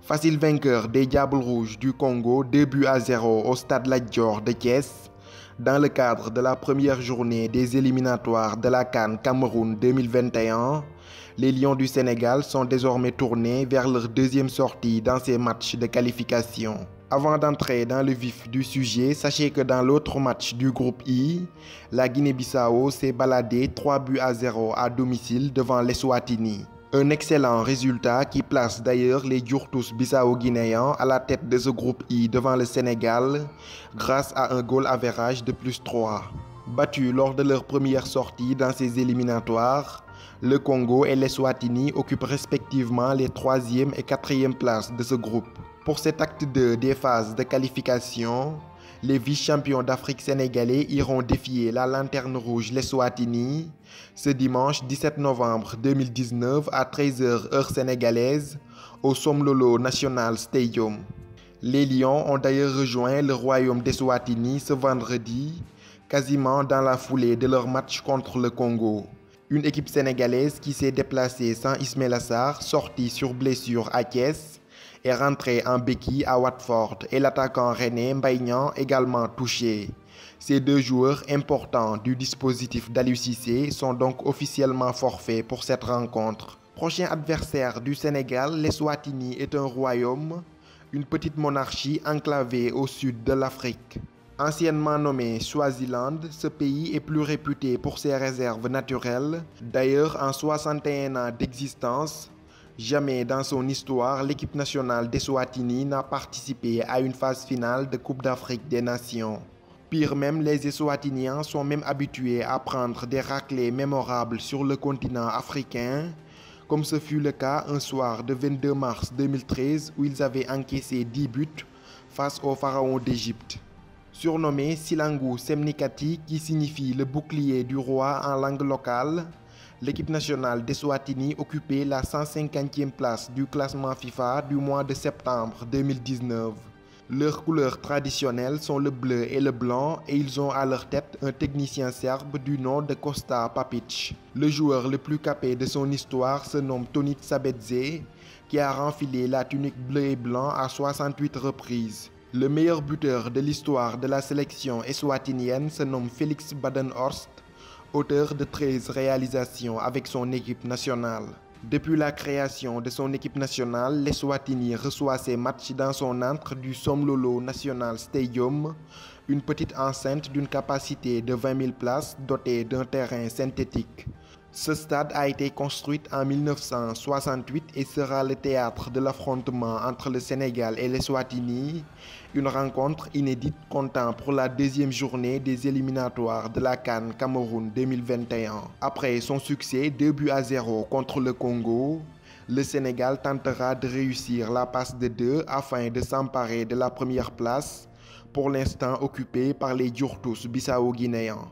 Facile vainqueur des Diables Rouges du Congo, 2-0 au stade Lat Dior de Thiès, dans le cadre de la première journée des éliminatoires de la CAN Cameroun 2021, les Lions du Sénégal sont désormais tournés vers leur deuxième sortie dans ces matchs de qualification. Avant d'entrer dans le vif du sujet, sachez que dans l'autre match du groupe I, la Guinée-Bissau s'est baladée 3-0 à domicile devant l'Eswatini. Un excellent résultat qui place d'ailleurs les Djurtous bissau-guinéens à la tête de ce groupe I devant le Sénégal grâce à un goal average de +3. Battus lors de leur première sortie dans ces éliminatoires, le Congo et l'Eswatini occupent respectivement les 3e et 4e places de ce groupe. Pour cet acte 2 des phases de qualification, les vice-champions d'Afrique sénégalais iront défier la lanterne rouge l'Eswatini ce dimanche 17 novembre 2019 à 13h heure sénégalaise au Somlolo National Stadium. Les Lions ont d'ailleurs rejoint le royaume d'Eswatini ce vendredi, quasiment dans la foulée de leur match contre le Congo. Une équipe sénégalaise qui s'est déplacée sans Ismaïla Sarr, sorti sur blessure à Thiès, est rentré en béquille à Watford et l'attaquant rennais Mbaye Niang également touché. Ces deux joueurs importants du dispositif d'Aliou Cissé sont donc officiellement forfaits pour cette rencontre. Prochain adversaire du Sénégal, l'Eswatini est un royaume, une petite monarchie enclavée au sud de l'Afrique. Anciennement nommé Swaziland, ce pays est plus réputé pour ses réserves naturelles. D'ailleurs, en 61 ans d'existence, jamais dans son histoire, l'équipe nationale d'Eswatini n'a participé à une phase finale de Coupe d'Afrique des Nations. Pire même, les Eswatiniens sont même habitués à prendre des raclées mémorables sur le continent africain, comme ce fut le cas un soir de 22 mars 2013 où ils avaient encaissé 10 buts face aux pharaons d'Égypte. Surnommé Silangu Semnikati, qui signifie le bouclier du roi en langue locale, l'équipe nationale d'Eswatini occupait la 150e place du classement FIFA du mois de septembre 2019. Leurs couleurs traditionnelles sont le bleu et le blanc et ils ont à leur tête un technicien serbe du nom de Kosta Papic. Le joueur le plus capé de son histoire se nomme Tonit Sabedze, qui a renfilé la tunique bleu et blanc à 68 reprises. Le meilleur buteur de l'histoire de la sélection eswatinienne se nomme Félix Badenhorst, auteur de 13 réalisations avec son équipe nationale. Depuis la création de son équipe nationale, l'Eswatini reçoit ses matchs dans son antre du Somlolo National Stadium, une petite enceinte d'une capacité de 20 000 places dotée d'un terrain synthétique. Ce stade a été construit en 1968 et sera le théâtre de l'affrontement entre le Sénégal et l'Eswatini, une rencontre inédite comptant pour la deuxième journée des éliminatoires de la CAN Cameroun 2021. Après son succès 2-0 contre le Congo, le Sénégal tentera de réussir la passe de 2 afin de s'emparer de la première place, pour l'instant occupée par les Djurtous bissau-guinéens.